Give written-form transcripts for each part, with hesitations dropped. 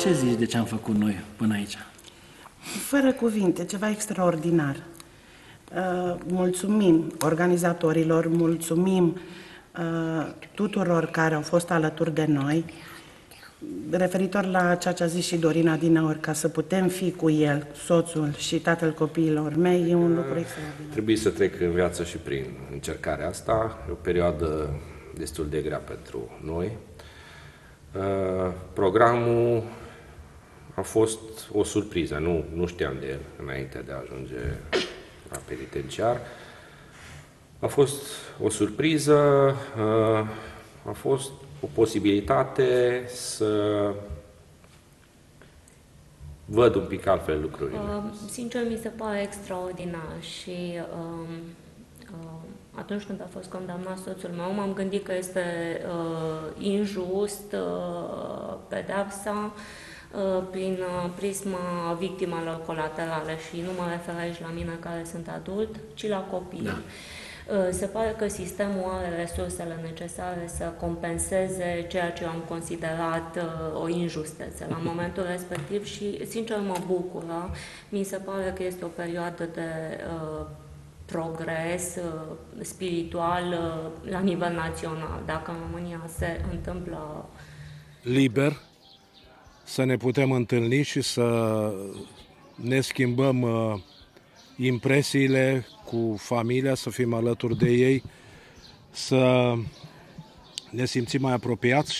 Ce zici de ce am făcut noi până aici? Fără cuvinte, ceva extraordinar. Mulțumim organizatorilor, mulțumim tuturor care au fost alături de noi. Referitor la ceea ce a zis și Dorina Dinaur, ca să putem fi cu el, soțul și tatăl copiilor mei, e un lucru extraordinar. Trebuie să trec în viață și prin încercarea asta, e o perioadă destul de grea pentru noi. Programul a fost o surpriză, nu știam de el înainte de a ajunge la penitenciar. A fost o surpriză, a fost o posibilitate să văd un pic altfel lucrurile. Sincer, mi se pare extraordinar și atunci când a fost condamnat soțul meu, m-am gândit că este injust pedeapsa prin prisma victimelor colaterale și nu mă refer aici la mine care sunt adult, ci la copii. Da. Se pare că sistemul are resursele necesare să compenseze ceea ce am considerat o injustiție la momentul respectiv și, sincer, mă bucură. Mi se pare că este o perioadă de progres spiritual la nivel național. Dacă în România se întâmplă liber, să ne putem întâlni și să ne schimbăm impresiile cu familia, să fim alături de ei, să ne simțim mai apropiați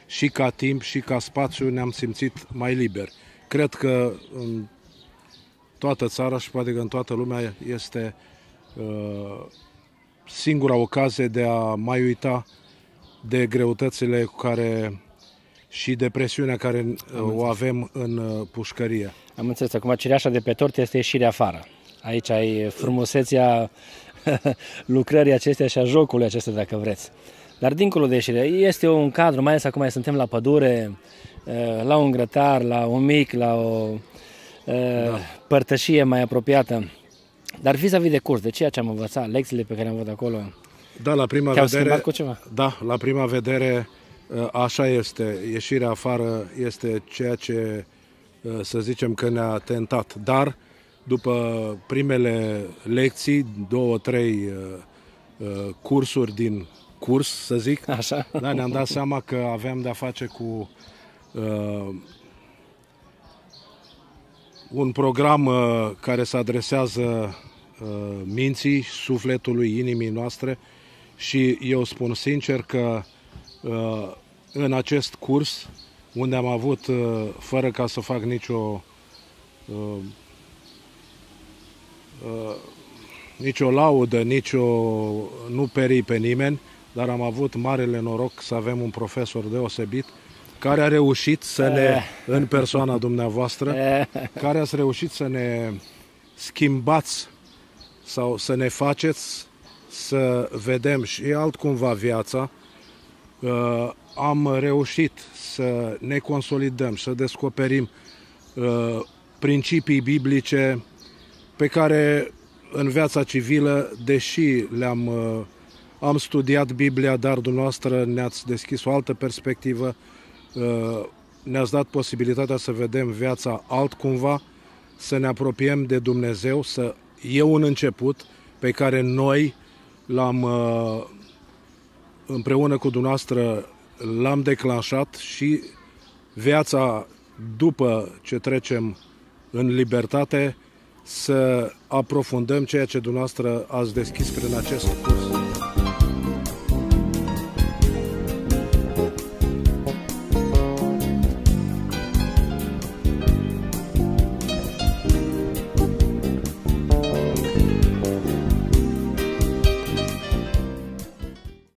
și ca timp și ca spațiu ne-am simțit mai liberi. Cred că în toată țara și poate că în toată lumea este singura ocazie de a mai uita de greutățile cu care și depresiunea care o avem în pușcărie. Am înțeles. Acum cireașa de pe tort este ieșirea afară. Aici ai frumusețea lucrării acestea și a jocului acesta, dacă vreți. Dar dincolo de ieșire, este un cadru, mai ales acum suntem la pădure, la un grătar, la un mic, la o părtășie mai apropiată. Dar vis-a-vis de curs, de ceea ce am învățat, lecțiile pe care am văzut acolo, da, la prima te-au vedere, schimbat cu ceva? Da, la prima vedere așa este. Ieșirea afară este ceea ce, să zicem, că ne-a tentat. Dar după primele lecții, 2-3 cursuri din curs, să zic, așa. Da, ne-am dat seama că aveam de-a face cu un program care se adresează minții, sufletului, inimii noastre și eu spun sincer că în acest curs, unde am avut, fără ca să fac nicio laudă, nu perii pe nimeni, dar am avut marele noroc să avem un profesor deosebit care a reușit să ne, în persoana dumneavoastră, care ați reușit să ne schimbați sau să ne faceți să vedem și altcumva viața. Am reușit să ne consolidăm, să descoperim principii biblice pe care în viața civilă, deși am studiat Biblia, dar dumneavoastră ne-ați deschis o altă perspectivă, ne-ați dat posibilitatea să vedem viața altcumva, să ne apropiem de Dumnezeu, e un început pe care noi împreună cu dumneavoastră l-am declanșat și viața după ce trecem în libertate să aprofundăm ceea ce dumneavoastră ați deschis prin acest curs.